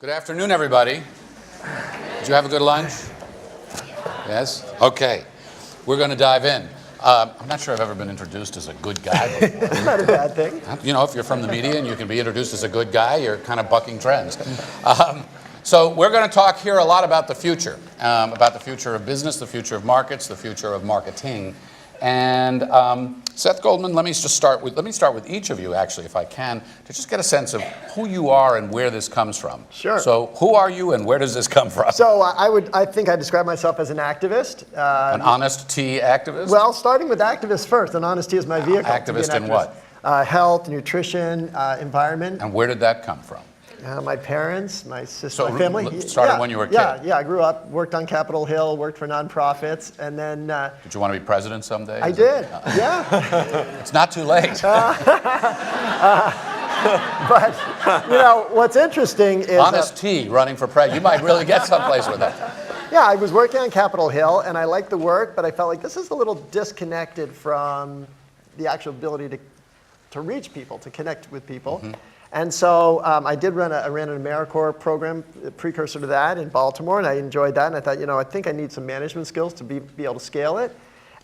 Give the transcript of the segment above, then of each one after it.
Good afternoon, everybody. Did you have a good lunch? Yes? Okay. We're going to dive in. I'm not sure I've ever been introduced as a good guy before. It's not a bad thing. You know, if you're from the media and you can be introduced as a good guy, you're kind of bucking trends. So we're going to talk here a lot about the future of business, the future of markets, the future of marketing. And Seth Goldman, let me start with each of you, actually, if I can, to just get a sense of who you are and where this comes from. Sure. So who are you and where does this come from? So I think I describe myself as an activist. An honest tea activist? Well, starting with activist first, and honesty is my vehicle. Activist in what? Health, nutrition, environment. And where did that come from? My parents, my sister, So my family. started when you were a kid? Yeah, I grew up, worked on Capitol Hill, worked for nonprofits, and then... Did you want to be president someday? I did, yeah. It's not too late. But, you know, what's interesting is... Honest tea running for president. You might really get someplace with that. Yeah, I was working on Capitol Hill, and I liked the work, but I felt like this is a little disconnected from the actual ability to reach people, to connect with people. Mm-hmm. And so I ran an AmeriCorps program, precursor to that in Baltimore, and I enjoyed that. And I thought, you know, I think I need some management skills to be able to scale it.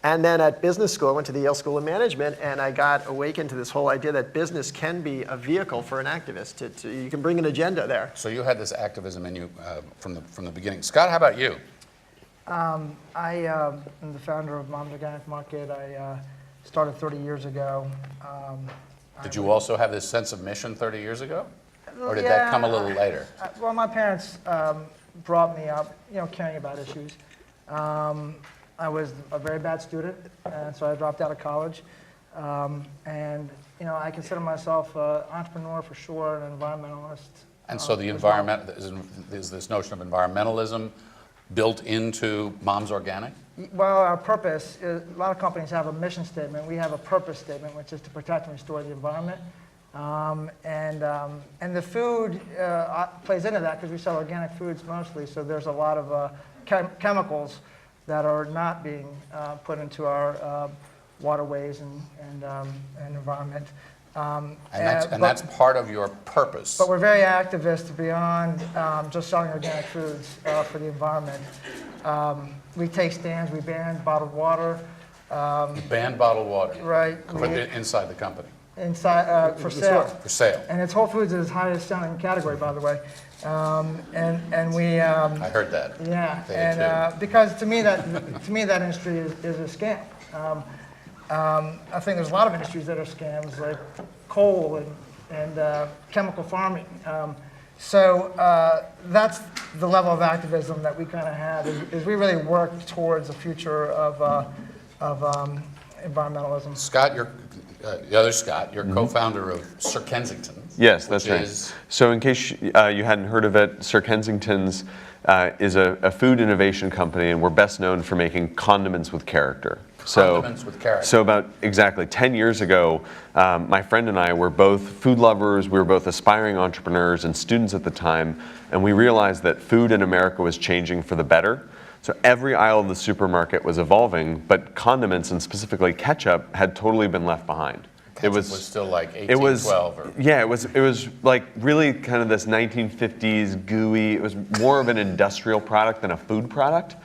And then at business school, I went to the Yale School of Management, and I got awakened to this whole idea that business can be a vehicle for an activist. You can bring an agenda there. So you had this activism in you from the beginning. Scott, how about you? I am the founder of Mom's Organic Market. I started 30 years ago. Did you also have this sense of mission 30 years ago? Or did that come a little later? Well, my parents brought me up, you know, caring about issues. I was a very bad student, and so I dropped out of college. And, you know, I consider myself an entrepreneur for sure, an environmentalist. And so the environment, is this notion of environmentalism built into Mom's Organic? Well, our purpose, a lot of companies have a mission statement. We have a purpose statement, which is to protect and restore the environment. And the food plays into that because we sell organic foods mostly, so there's a lot of chemicals that are not being put into our waterways and environment. And that's part of your purpose. But we're very activist beyond just selling organic foods for the environment. We take stands, we ban bottled water. You ban bottled water? Right. Inside the company? Inside, for sale. For sale. And it's Whole Foods is highest selling category, by the way. And we... I heard that. Yeah, and because to me that industry is a scam. I think there's a lot of industries that are scams, like coal and chemical farming. So that's the level of activism that we kind of have, is we really work towards a future of environmentalism. Scott, the other Scott, you're co-founder of Sir Kensington. Yes, that's right. So in case you hadn't heard of it, Sir Kensington's is a food innovation company, and we're best known for making condiments with character. Condiments with character. So about exactly 10 years ago, my friend and I were both food lovers, we were both aspiring entrepreneurs and students at the time, and we realized that food in America was changing for the better. So every aisle of the supermarket was evolving, but condiments, and specifically ketchup, had totally been left behind. Ketchup was still like 1812 or... Yeah, it was like really kind of this 1950s gooey, it was more of an industrial product than a food product.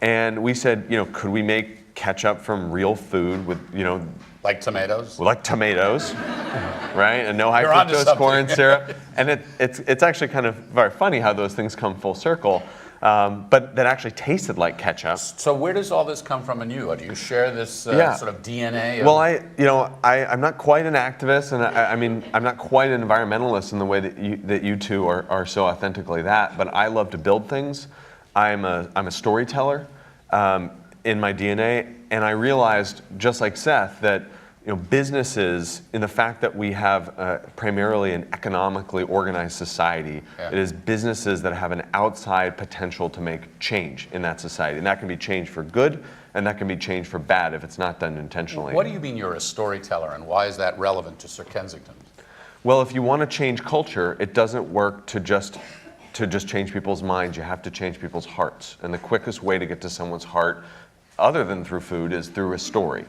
And we said, you know, could we make ketchup from real food with, you know... Like tomatoes? Like tomatoes, right? And no high fructose corn syrup. And it's actually kind of very funny how those things come full circle. But that actually tasted like ketchup. So where does all this come from in you? Do you share this sort of DNA? Well, I'm not quite an activist, and I mean, I'm not quite an environmentalist in the way that you two are so authentically that. But I love to build things. I'm a storyteller in my DNA, and I realized, just like Seth, that businesses, in the fact that we have primarily an economically organized society, it is businesses that have an outside potential to make change in that society. And that can be change for good, and that can be change for bad if it's not done intentionally. What do you mean you're a storyteller, and why is that relevant to Sir Kensington? Well, if you want to change culture, it doesn't work to just change people's minds. You have to change people's hearts. And the quickest way to get to someone's heart, other than through food, is through a story.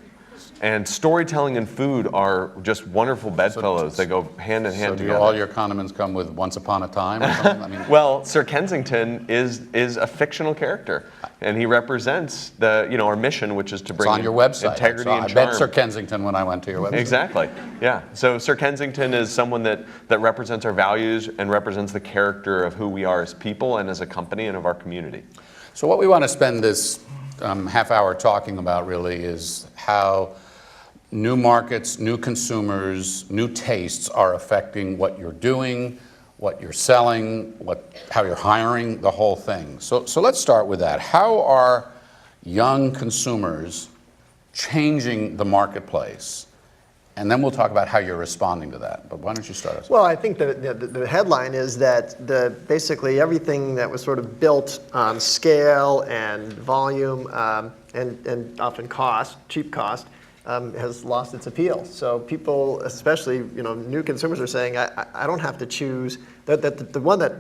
And storytelling and food are just wonderful bedfellows. They go hand in hand So do together. all your condiments come with Once Upon a Time or something? I mean, Well, Sir Kensington is a fictional character, and he represents our mission, which is to it's bring on your website. integrity and I charm. met Sir Kensington when I went to your website. Exactly. Yeah. So Sir Kensington is someone that represents our values and represents the character of who we are as people and as a company and of our community. So what we want to spend this half hour talking about really is how new markets, new consumers, new tastes are affecting what you're doing, what you're selling, how you're hiring, the whole thing. So let's start with that. How are young consumers changing the marketplace? And then we'll talk about how you're responding to that. But why don't you start us? Well, I think the headline is that basically everything that was sort of built on scale and volume and often cost, cheap cost, has lost its appeal. So people, especially new consumers, are saying, I don't have to choose. The one that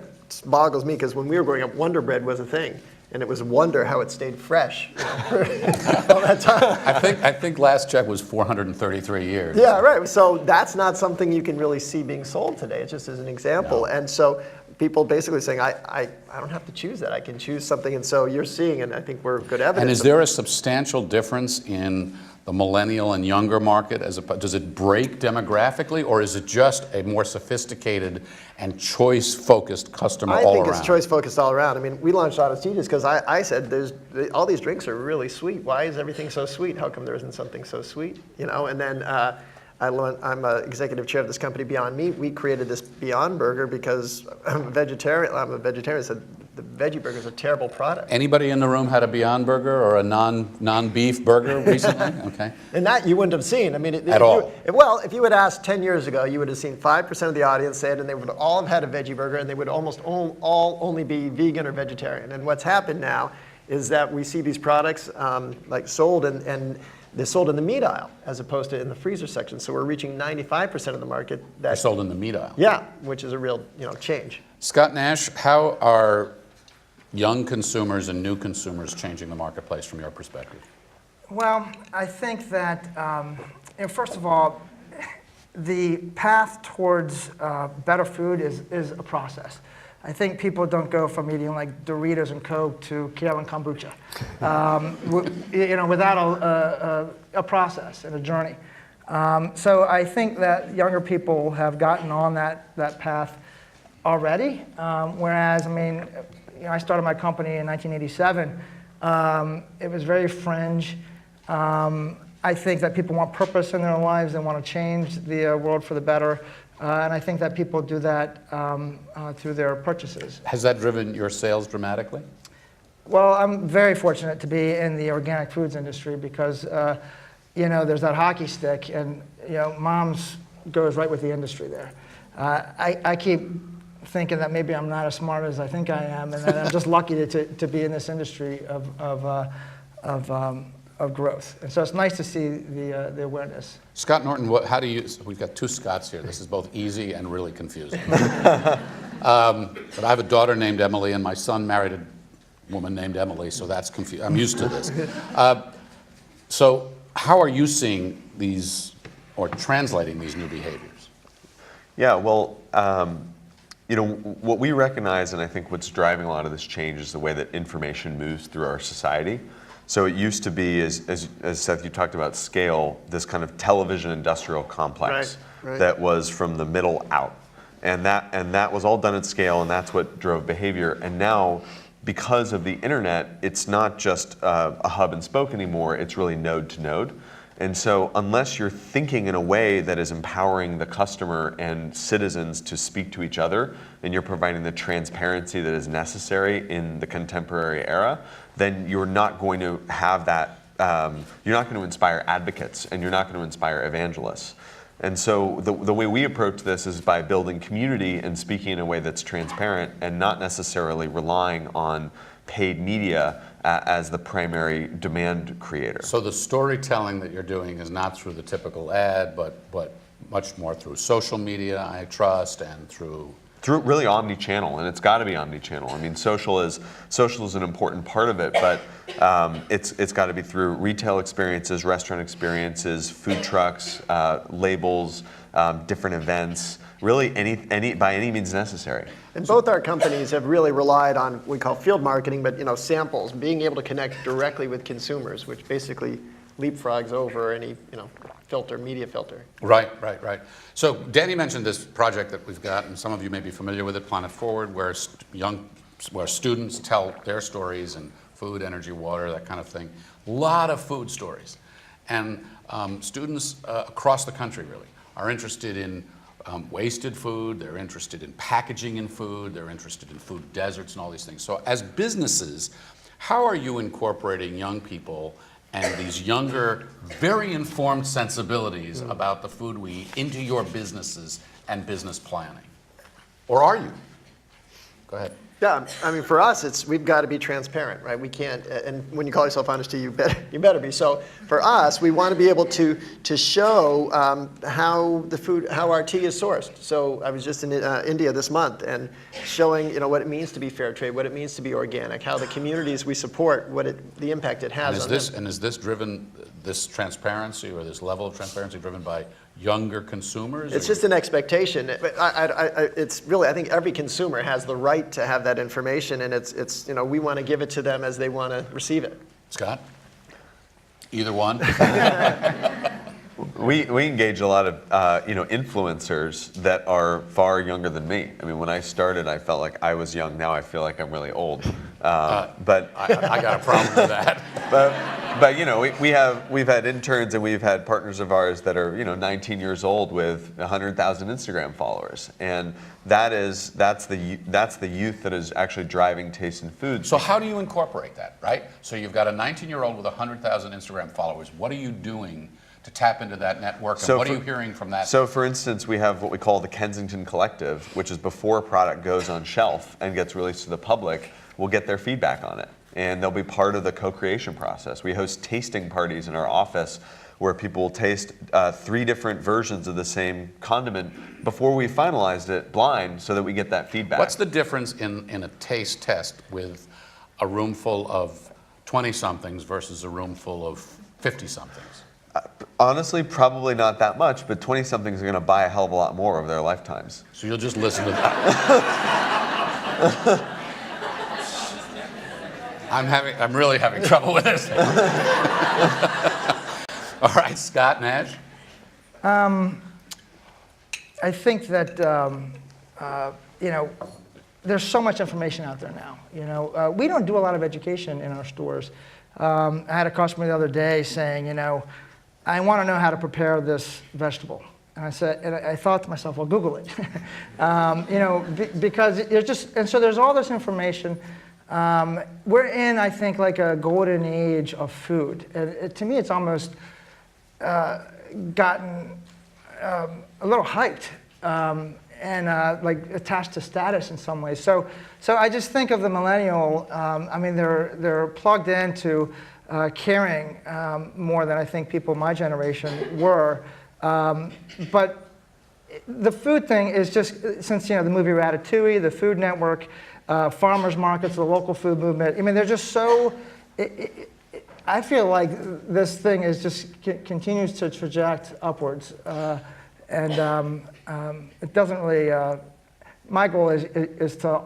boggles me, because when we were growing up, Wonder Bread was a thing. And it was a wonder how it stayed fresh for all that time. I think last check was 433 years. Yeah, right. So that's not something you can really see being sold today. It just is an example. No. And so people basically saying, I don't have to choose that. I can choose something. And so you're seeing, and I think we're good evidence. And is there a substantial difference in the millennial and younger market? Does it break demographically, or is it just a more sophisticated and choice-focused customer all around? I think it's choice-focused all around. I mean, we launched Honest Tea just because I said all these drinks are really sweet. Why is everything so sweet? How come there isn't something so sweet? And then I'm an executive chair of this company, Beyond Meat. We created this Beyond Burger because I'm a vegetarian. Said the veggie burger is a terrible product. Anybody in the room had a Beyond Burger or a non-beef burger recently? Okay. And that you wouldn't have seen. I mean, At all. If you had asked 10 years ago, you would have seen 5% of the audience say it, and they would all have had a veggie burger, and they would almost all only be vegan or vegetarian. And what's happened now is that we see these products sold, and they're sold in the meat aisle as opposed to in the freezer section. So we're reaching 95% of the market They're sold in the meat aisle. Yeah, which is a real change. Scott Nash, how are young consumers and new consumers changing the marketplace from your perspective? Well, I think that, first of all, the path towards better food is a process. I think people don't go from eating like Doritos and Coke to kale and kombucha, without a process and a journey. So I think that younger people have gotten on that path already, whereas, I started my company in 1987. It was very fringe. I think that people want purpose in their lives and want to change the world for the better. And I think that people do that through their purchases. Has that driven your sales dramatically? Well, I'm very fortunate to be in the organic foods industry because, there's that hockey stick, and mom's goes right with the industry there. I keep thinking that maybe I'm not as smart as I think I am, and that I'm just lucky to be in this industry of growth. And so it's nice to see the awareness. Scott Norton, we've got two Scotts here. This is both easy and really confusing. But I have a daughter named Emily, and my son married a woman named Emily, so that's confusing. I'm used to this. So how are you seeing these, or translating these new behaviors? Yeah, well, what we recognize, and I think what's driving a lot of this change, is the way that information moves through our society. So it used to be, as Seth, you talked about scale, this kind of television industrial complex Right. that was from the middle out. And that was all done at scale, and that's what drove behavior. And now, because of the internet, it's not just a hub and spoke anymore, it's really node to node. And so unless you're thinking in a way that is empowering the customer and citizens to speak to each other, and you're providing the transparency that is necessary in the contemporary era, then you're not going to have that, you're not going to inspire advocates, and you're not going to inspire evangelists. And so the way we approach this is by building community and speaking in a way that's transparent and not necessarily relying on paid media as the primary demand creator. So the storytelling that you're doing is not through the typical ad, but much more through social media, I trust, and through through really omni-channel, and it's got to be omni-channel. I mean, social is an important part of it, but it's got to be through retail experiences, restaurant experiences, food trucks, labels, different events, really any by any means necessary. And both our companies have really relied on what we call field marketing, but samples, being able to connect directly with consumers, which basically leapfrogs over any media filter. Right. So Danny mentioned this project that we've got, and some of you may be familiar with it, Planet Forward, where students tell their stories and food, energy, water, that kind of thing. A lot of food stories. And students across the country really are interested in wasted food, they're interested in packaging in food, they're interested in food deserts and all these things. So as businesses, how are you incorporating young people and these younger, very informed sensibilities about the food we eat into your businesses and business planning? Or are you? Go ahead. Yeah, I mean, for us, we've got to be transparent, right? We can't, and when you call yourself honest tea, you better be. So for us, we want to be able to show how our tea is sourced. So I was just in India this month and showing what it means to be fair trade, what it means to be organic, how the communities we support, the impact it has on them. And is this driven, this transparency or this level of transparency driven by younger consumers? It's just an expectation. But it's really, I think every consumer has the right to have that information, and it's we want to give it to them as they want to receive it. Scott? Either one? We engage a lot of influencers that are far younger than me. I mean, when I started, I felt like I was young. Now I feel like I'm really old. But I got a problem with that. But we've had interns and we've had partners of ours that are 19 years old with 100,000 Instagram followers, and that's the youth that is actually driving Taste and Food. So how do you incorporate that, right? So you've got a 19-year-old with 100,000 Instagram followers. What are you doing to tap into that network, and what are you hearing from that? So for instance, we have what we call the Kensington Collective, which is before a product goes on shelf and gets released to the public, we'll get their feedback on it. And they'll be part of the co-creation process. We host tasting parties in our office where people will taste 3 different versions of the same condiment before we finalized it blind so that we get that feedback. What's the difference in a taste test with a room full of 20-somethings versus a room full of 50-somethings? Honestly, probably not that much, but 20-somethings are going to buy a hell of a lot more over their lifetimes. So you'll just listen to that. I'm really having trouble with this. All right, Scott, Nash? I think that there's so much information out there now. We don't do a lot of education in our stores. I had a customer the other day saying, I want to know how to prepare this vegetable. And I thought to myself, well, Google it. Because so there's all this information. We're in, I think, like a golden age of food. To me, it's almost gotten a little hyped and like attached to status in some ways. So I just think of the millennial. I mean, they're plugged into caring more than I think people my generation were. But the food thing is just, since the movie Ratatouille, the Food Network, farmers markets, the local food movement. I mean, they're just so. I feel like this thing is just continues to traject upwards, and it doesn't really. My goal is to.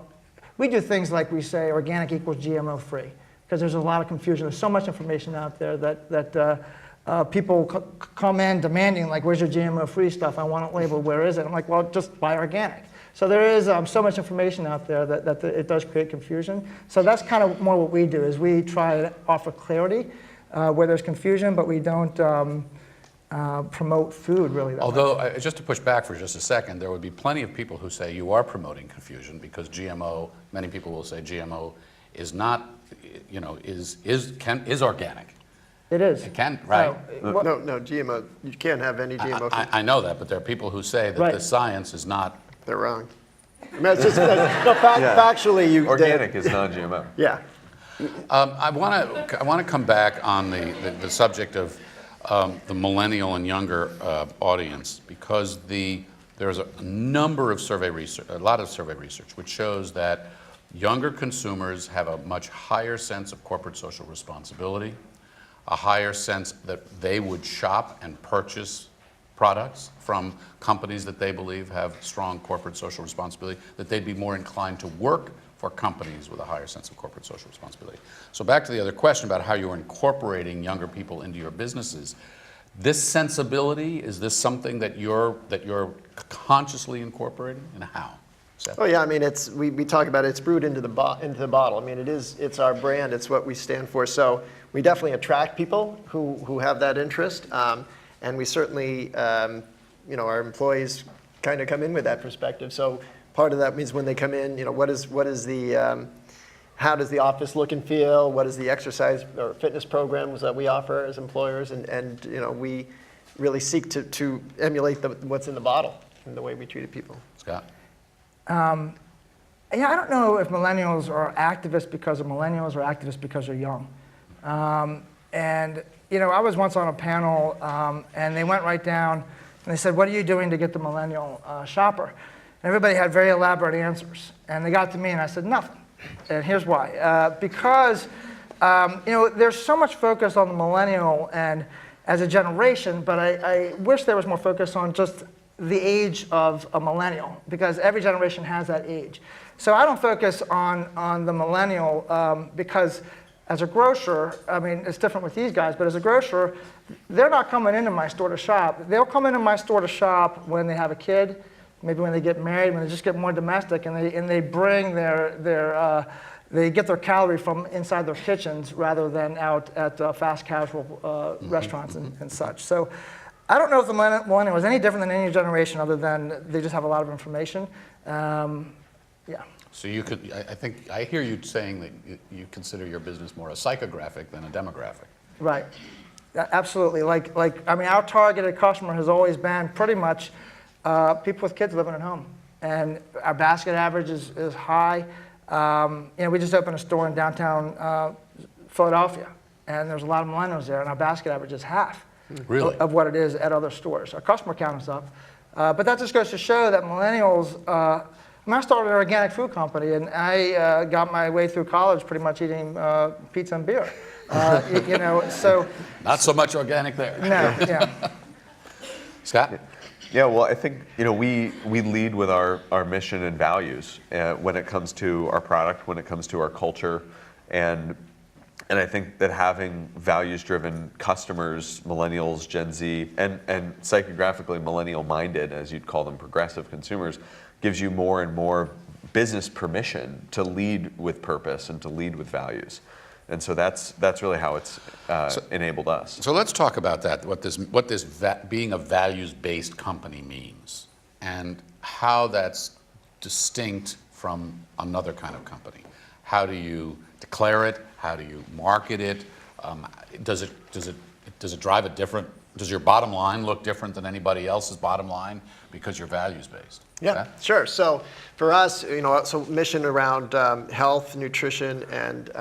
We do things like we say organic equals GMO free, because there's a lot of confusion. There's so much information out there that people come in demanding, like, where's your GMO free stuff? I want it labeled. Where is it? I'm like, well, just buy organic. So there is so much information out there that it does create confusion. So that's kind of more what we do, is we try to offer clarity where there's confusion, but we don't promote food really that Although, much. just to push back for just a second, there would be plenty of people who say you are promoting confusion because GMO, many people will say GMO is not, is organic. It is. It can, right? No, GMO, you can't have any GMO. I know that, but there are people who say that Right. the science is not. They're wrong. I mean, it's just, factually, you. Organic is non-GMO. Yeah. I want to come back on the subject of the millennial and younger audience, because the there's a number of survey research, a lot of survey research, which shows that younger consumers have a much higher sense of corporate social responsibility, a higher sense that they would shop and purchase products from companies that they believe have strong corporate social responsibility, that they'd be more inclined to work for companies with a higher sense of corporate social responsibility. So back to the other question about how you're incorporating younger people into your businesses. This sensibility, is this something that you're consciously incorporating, and how? Seth? Oh yeah, I mean, we talk about it's brewed into the bottle. I mean, it's our brand, it's what we stand for. So we definitely attract people who have that interest, and we certainly, our employees kind of come in with that perspective. So part of that means when they come in, how does the office look and feel? What is the exercise or fitness programs that we offer as employers? And we really seek to emulate what's in the bottle and the way we treated people. Scott? I don't know if millennials are activists because of millennials or activists because they're young. I was once on a panel, and they went right down, and they said, what are you doing to get the millennial shopper? And everybody had very elaborate answers. And they got to me, and I said, nothing. And here's why. Because there's so much focus on the millennial and as a generation, but I wish there was more focus on just the age of a millennial, because every generation has that age. So I don't focus on the millennial because as a grocer, I mean, it's different with these guys, but as a grocer, they're not coming into my store to shop. They'll come into my store to shop when they have a kid, maybe when they get married, when they just get more domestic, and they bring they get their calorie from inside their kitchens rather than out at fast casual restaurants and such. So I don't know if the millennial is any different than any generation other than they just have a lot of information. Yeah. So you could, I think, I hear you saying that you consider your business more a psychographic than a demographic. Right. Absolutely. Our targeted customer has always been pretty much people with kids living at home. And our basket average is high. We just opened a store in downtown Philadelphia, and there's a lot of millennials there, and our basket average is half Really? of what it is at other stores. Our customer count is up. But that just goes to show that millennials, I started an organic food company, and I got my way through college pretty much eating pizza and beer. So Not so much organic there. no, yeah. Scott? Yeah, well, I think we lead with our mission and values when it comes to our product, when it comes to our culture, and I think that having values-driven customers, millennials, Gen Z, and psychographically millennial-minded, as you'd call them, progressive consumers, gives you more and more business permission to lead with purpose and to lead with values. And so that's really how it's enabled us. So let's talk about that, what this being a values-based company means, and how that's distinct from another kind of company. How do you declare it? How do you market it? Does it drive a different? Does your bottom line look different than anybody else's bottom line because you're values-based? Yeah, sure. So for us, so mission around health, nutrition, and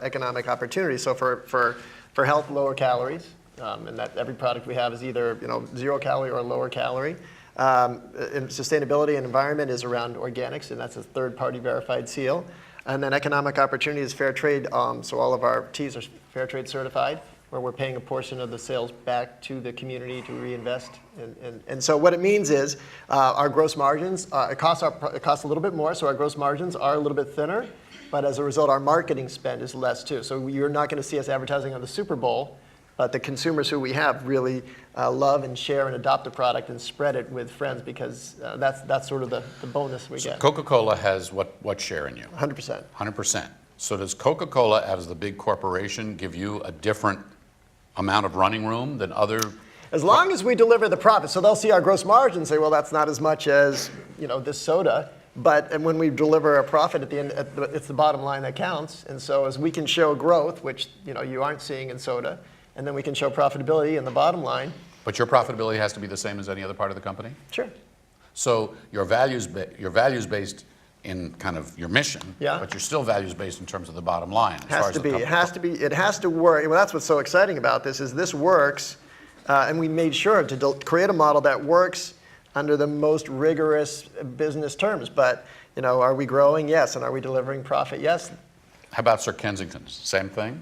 economic opportunity. So for health, lower calories, and that every product we have is either 0 calorie or lower calorie. And sustainability and environment is around organics, and that's a third-party verified seal. And then economic opportunity is fair trade. So all of our teas are fair trade certified, where we're paying a portion of the sales back to the community to reinvest. And so what it means is our gross margins, it costs a little bit more, so our gross margins are a little bit thinner, but as a result, our marketing spend is less too. So you're not going to see us advertising on the Super Bowl, but the consumers who we have really love and share and adopt the product and spread it with friends, because that's sort of the bonus we get. Coca-Cola has what share in you? 100%. 100%. So does Coca-Cola, as the big corporation, give you a different amount of running room than other? As long as we deliver the profit. So they'll see our gross margin and say, well, that's not as much as this soda. And when we deliver a profit at the end, it's the bottom line that counts. And so as we can show growth, which you aren't seeing in soda, and then we can show profitability in the bottom line. But your profitability has to be the same as any other part of the company? Sure. So you're values-based in kind of your mission, Yeah. but you're still values-based in terms of the bottom line. It has to work. Well, that's what's so exciting about this is this works, and we made sure to create a model that works under the most rigorous business terms. But are we growing? Yes. And are we delivering profit? Yes. How about Sir Kensington's? Same thing?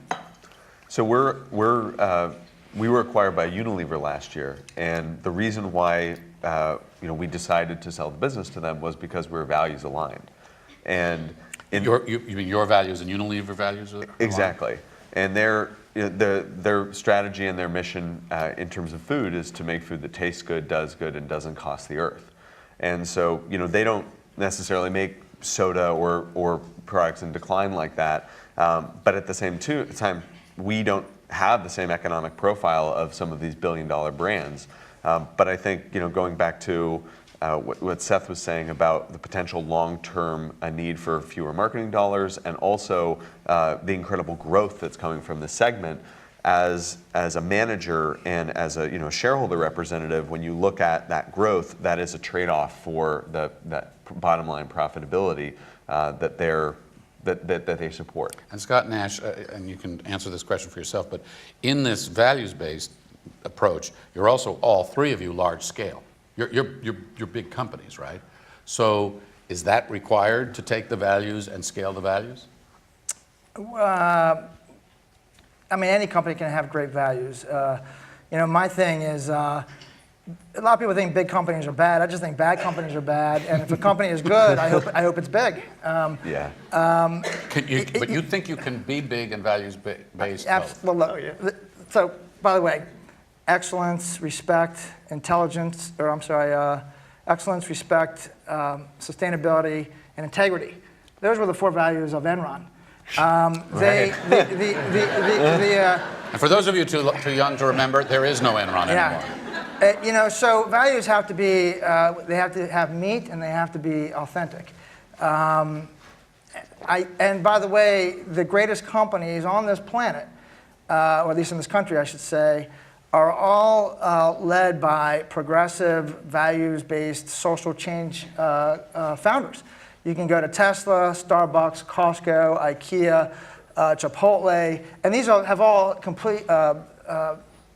So we were acquired by Unilever last year, and the reason why we decided to sell the business to them was because we were values aligned. And You mean your values and Unilever values? Are exactly. And their strategy and their mission in terms of food is to make food that tastes good, does good, and doesn't cost the earth. And so they don't necessarily make soda or products in decline like that, but at the same time, we don't have the same economic profile of some of these billion-dollar brands. But I think going back to what Seth was saying about the potential long-term need for fewer marketing dollars, and also the incredible growth that's coming from this segment, as a manager and as a shareholder representative, when you look at that growth, that is a trade-off for that bottom line profitability that they support. And Scott Nash, and you can answer this question for yourself, but in this values-based approach, you're also, all three of you, large scale. You're big companies, right? So is that required to take the values and scale the values? I mean, any company can have great values. My thing is, a lot of people think big companies are bad. I just think bad companies are bad. And if a company is good, I hope it's big. Yeah. But you think you can be big and values-based? Absolutely. So, by the way, excellence, respect, intelligence, excellence, respect, sustainable,ty and integrity. Those were the 4 values of Enron. Right. And for those of you too young to remember, there is no Enron anymore. So values have to be, they have to have meat and they have to be authentic. And by the way, the greatest companies on this planet, or at least in this country, I should say, are all led by progressive, values-based social change founders. You can go to Tesla, Starbucks, Costco, IKEA, Chipotle, and these have all complete,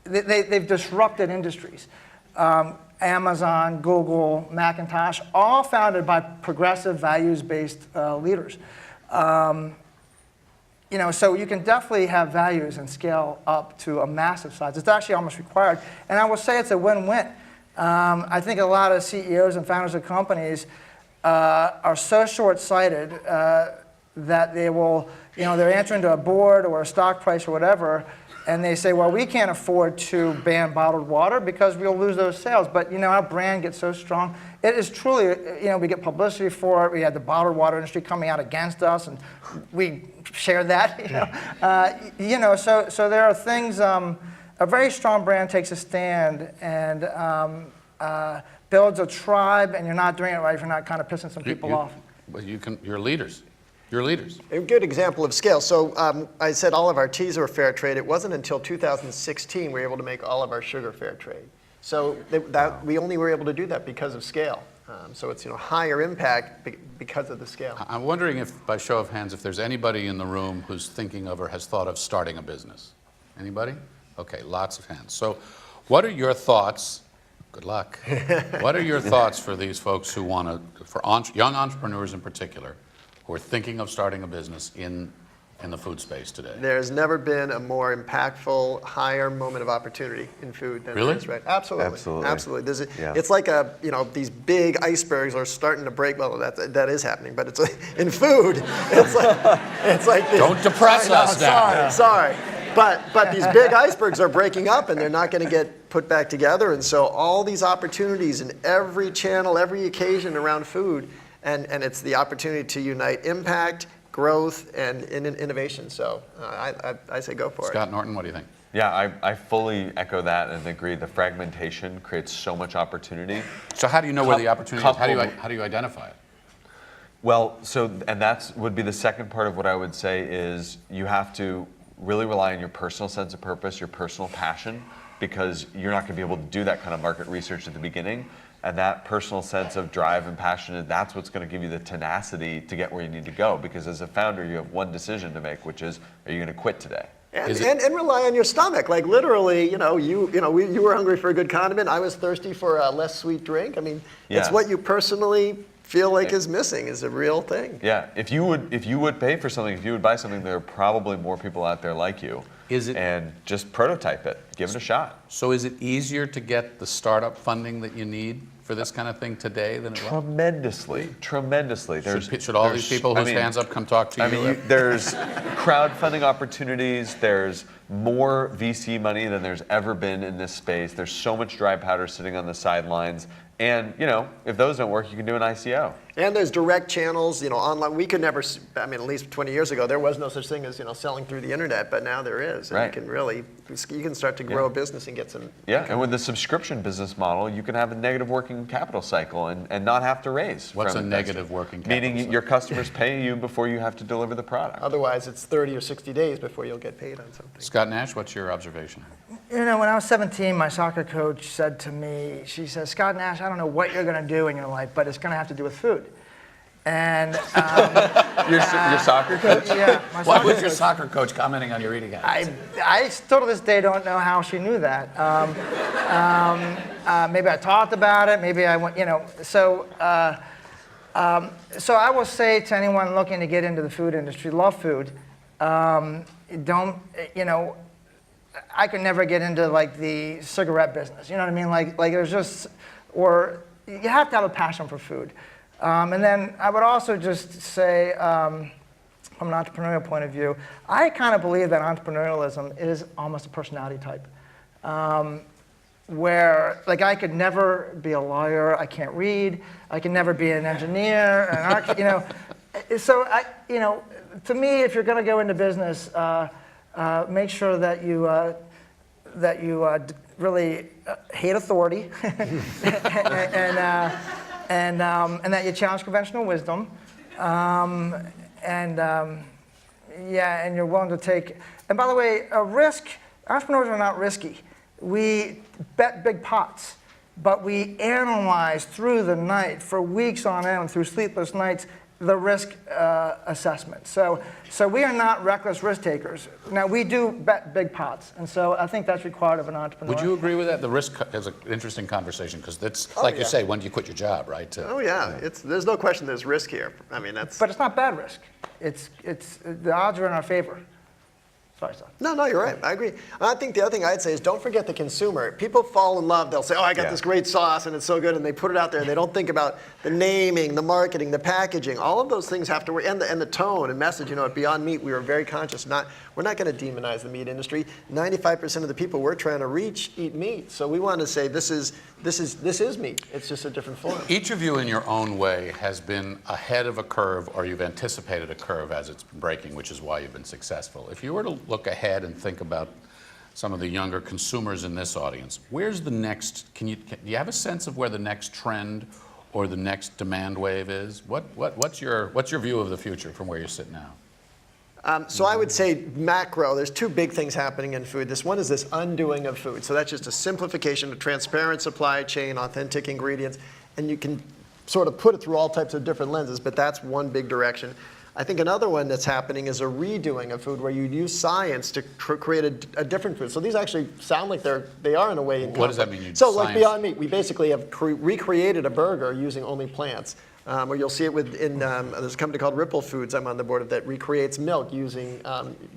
they've disrupted industries. Amazon, Google, Macintosh, all founded by progressive, values-based leaders. So you can definitely have values and scale up to a massive size. It's actually almost required. And I will say it's a win-win. I think a lot of CEOs and founders of companies are so short-sighted that they will, they're answering to a board or a stock price or whatever, and they say, well, we can't afford to ban bottled water because we'll lose those sales. But our brand gets so strong. It is truly, we get publicity for it. We had the bottled water industry coming out against us, and we share that. So there are things. A very strong brand takes a stand and builds a tribe, and you're not doing it right if you're not kind of pissing some people off. But you're leaders. You're leaders. A good example of scale. So I said all of our teas were fair trade. It wasn't until 2016 we were able to make all of our sugar fair trade. So we only were able to do that because of scale. So it's higher impact because of the scale. I'm wondering if, by show of hands, if there's anybody in the room who's thinking of or has thought of starting a business. Anybody? Okay, lots of hands. So what are your thoughts? Good luck. What are your thoughts for these folks who want to, for young entrepreneurs in particular, who are thinking of starting a business in the food space today? There's never been a more impactful, higher moment of opportunity in food than Really? this, right? Absolutely. Absolutely. Absolutely. It's like these big icebergs are starting to break. Well, that is happening, but it's in food. It's like Don't depress us now. Sorry. But these big icebergs are breaking up and they're not going to get put back together. And so all these opportunities in every channel, every occasion around food, and it's the opportunity to unite impact, growth, and innovation. So I say go for it. Scott Norton, what do you think? Yeah, I fully echo that and agree. The fragmentation creates so much opportunity. So how do you know where the opportunity is? How do you identify it? Well, and that would be the second part of what I would say is you have to really rely on your personal sense of purpose, your personal passion, because you're not going to be able to do that kind of market research at the beginning. And that personal sense of drive and passion, that's what's going to give you the tenacity to get where you need to go. Because as a founder, you have one decision to make, which is, are you going to quit today? And rely on your stomach. Like literally, you were hungry for a good condiment. I was thirsty for a less sweet drink. I mean, it's what you personally feel like is missing is a real thing. Yeah, if you would pay for something, if you would buy something, there are probably more people out there like you. And just prototype it, give it a shot. So is it easier to get the startup funding that you need for this kind of thing today than it was? Tremendously. Should all these people whose hands up come talk to you? There's crowdfunding opportunities. There's more VC money than there's ever been in this space. There's so much dry powder sitting on the sidelines. And, if those don't work, you can do an ICO. And there's direct channels, online. We could never, at least 20 years ago, there was no such thing as, selling through the internet, but now there is. And you can start to grow a business and get some income. And with the subscription business model, you can have a negative working capital cycle and not have to raise. What's a negative working capital cycle? Meaning your customers pay you before you have to deliver the product. Otherwise, it's 30 or 60 days before you'll get paid on something. Scott Nash, what's your observation? When I was 17, my soccer coach said to me, she says, Scott Nash, I don't know what you're going to do in your life, but it's going to have to do with food. And your soccer coach? Yeah. Why was your soccer coach commenting on your eating habits? I still to this day don't know how she knew that. Maybe I talked about it. Maybe I went, So I will say to anyone looking to get into the food industry, love food. I could never get into like the cigarette business. You know what I mean? Like there's just, or you have to have a passion for food. And then I would also just say, from an entrepreneurial point of view, I kind of believe that entrepreneurialism is almost a personality type. Where, like, I could never be a lawyer, I can't read, I can never be an engineer, an architect, So, to me, if you're going to go into business, make sure that you really hate authority and that you challenge conventional wisdom, and you're willing to take. And by the way, a risk. Entrepreneurs are not risky. We bet big pots, but we analyze through the night for weeks on end, through sleepless nights, the risk assessment. So we are not reckless risk takers. Now, we do bet big pots, and so I think that's required of an entrepreneur. Would you agree with that? The risk is an interesting conversation, because that's, you say, when do you quit your job, right? There's no question there's risk here. That's... But it's not bad risk. It's the odds are in our favor. Sorry, Seth. No, you're right. I agree. I think the other thing I'd say is don't forget the consumer. People fall in love. They'll say, I got this great sauce and it's so good, and they put it out there and they don't think about the naming, the marketing, the packaging. All of those things have to work, and the tone and message. At Beyond Meat, we were very conscious. We're not going to demonize the meat industry. 95% of the people we're trying to reach eat meat. So we want to say this is meat. It's just a different form. Each of you in your own way has been ahead of a curve, or you've anticipated a curve as it's been breaking, which is why you've been successful. If you were to look ahead and think about some of the younger consumers in this audience, where's the next, do you have a sense of where the next trend or the next demand wave is? What's your view of the future from where you sit now? So I would say macro, there's two big things happening in food. This one is this undoing of food. So that's just a simplification, a transparent supply chain, authentic ingredients, and you can sort of put it through all types of different lenses, but that's one big direction. I think another one that's happening is a redoing of food, where you use science to create a different food. So these actually sound like they are in a way in conflict. What does that mean? Like Beyond Meat, we basically have recreated a burger using only plants. Or you'll see it there's a company called Ripple Foods I'm on the board of that recreates milk using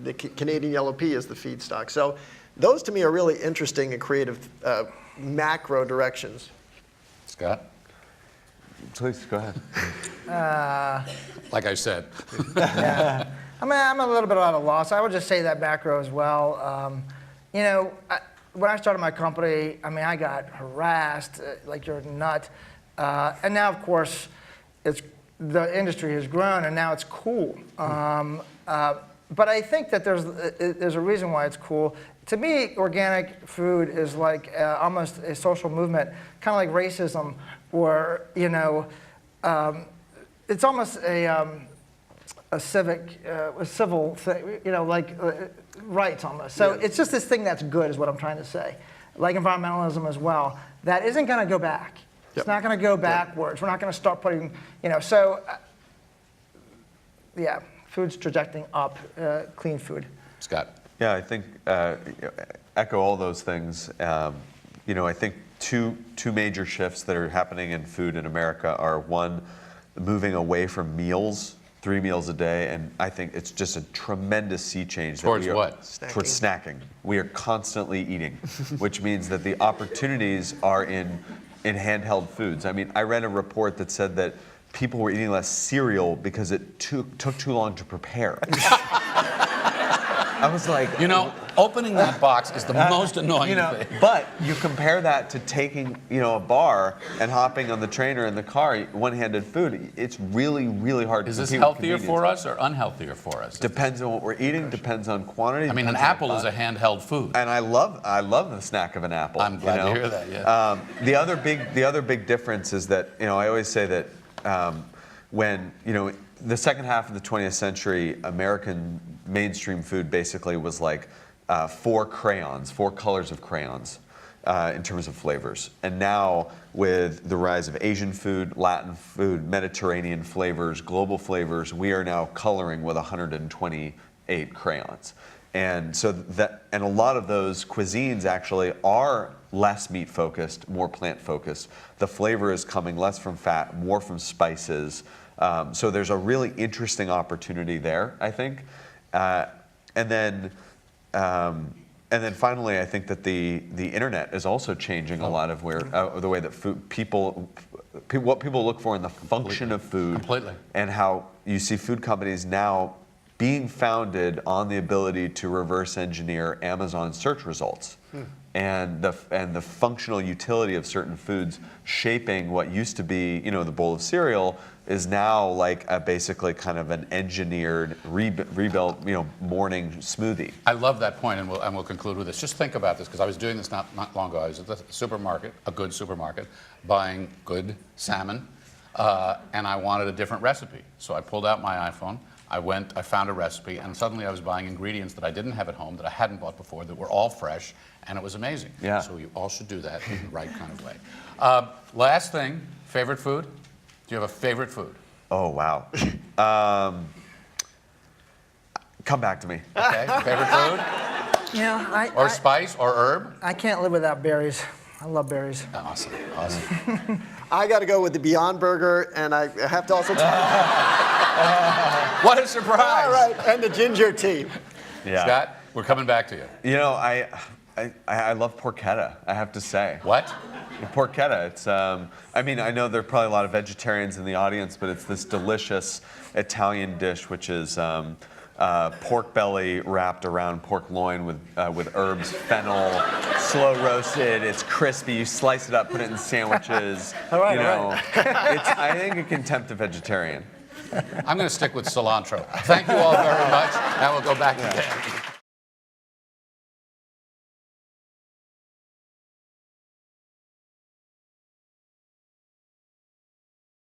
the Canadian yellow pea as the feedstock. So those to me are really interesting and creative macro directions. Scott? Please, go ahead. Like I said. Yeah. I'm a little bit at a loss. I would just say that macro as well. When I started my company, I got harassed like you're a nut. And now, of course, the industry has grown, and now it's cool. But I think that there's a reason why it's cool. To me, organic food is like almost a social movement, kind of like racism, or it's almost a civil thing, like rights almost. So it's just this thing that's good, is what I'm trying to say. Like environmentalism as well, that isn't going to go back. It's not going to go backwards. We're not going to start putting, food's trajecting up, clean food. Scott? Yeah, I think echo all those things. I think two major shifts that are happening in food in America are, one, moving away from meals, 3 meals a day, and I think it's just a tremendous sea change. Towards that what? Towards snacking. We are constantly eating, which means that the opportunities are in handheld foods. I mean, I read a report that said that people were eating less cereal because it took too long to prepare. I was like, opening that box is the most annoying thing. But you compare that to taking, a bar and hopping on the train or in the car, one-handed food. It's really, really hard to Is this compete with healthier convenience. for us or unhealthier for us? Depends on what we're eating. Depends on quantity. I mean, an depends on apple is a handheld food. and I love the snack of an apple. I'm glad to hear that. Yeah. The other big difference is that I always say that when the second half of the 20th century, American mainstream food basically was like 4 colors of crayons in terms of flavors. And now with the rise of Asian food, Latin food, Mediterranean flavors, global flavors, we are now coloring with 128 crayons. And so and a lot of those cuisines actually are less meat focused, more plant focused. The flavor is coming less from fat, more from spices. So there's a really interesting opportunity there, I think. And then finally, I think that the internet is also changing a lot of the way that what people look for in the function of food. Completely. And how you see food companies now being founded on the ability to reverse engineer Amazon search results. And the functional utility of certain foods shaping what used to be, the bowl of cereal is now like basically kind of an engineered, rebuilt, morning smoothie. I love that point, and we'll conclude with this. Just think about this, because I was doing this not long ago. I was at the supermarket, a good supermarket, buying good salmon, and I wanted a different recipe. So I pulled out my iPhone. I found a recipe, and suddenly I was buying ingredients that I didn't have at home, that I hadn't bought before, that were all fresh, and it was amazing. Yeah. So you all should do that in the right kind of way. Last thing, favorite food? Do you have a favorite food? Oh, wow. Come back to me. Okay, favorite food? Or spice or herb? I can't live without berries. I love berries. Awesome. I got to go with the Beyond Burger, and I have to also. What a surprise! All right, and the ginger tea. Yeah. Scott, we're coming back to you. I love porchetta, I have to say. What? Porchetta, it's, I know there are probably a lot of vegetarians in the audience, but it's this delicious Italian dish, which is pork belly wrapped around pork loin with herbs, fennel, slow roasted. It's crispy. You slice it up, put it in sandwiches. All right. It's, I think, a contempt of vegetarian. I'm going to stick with cilantro. Thank you all very much, and we'll go back again.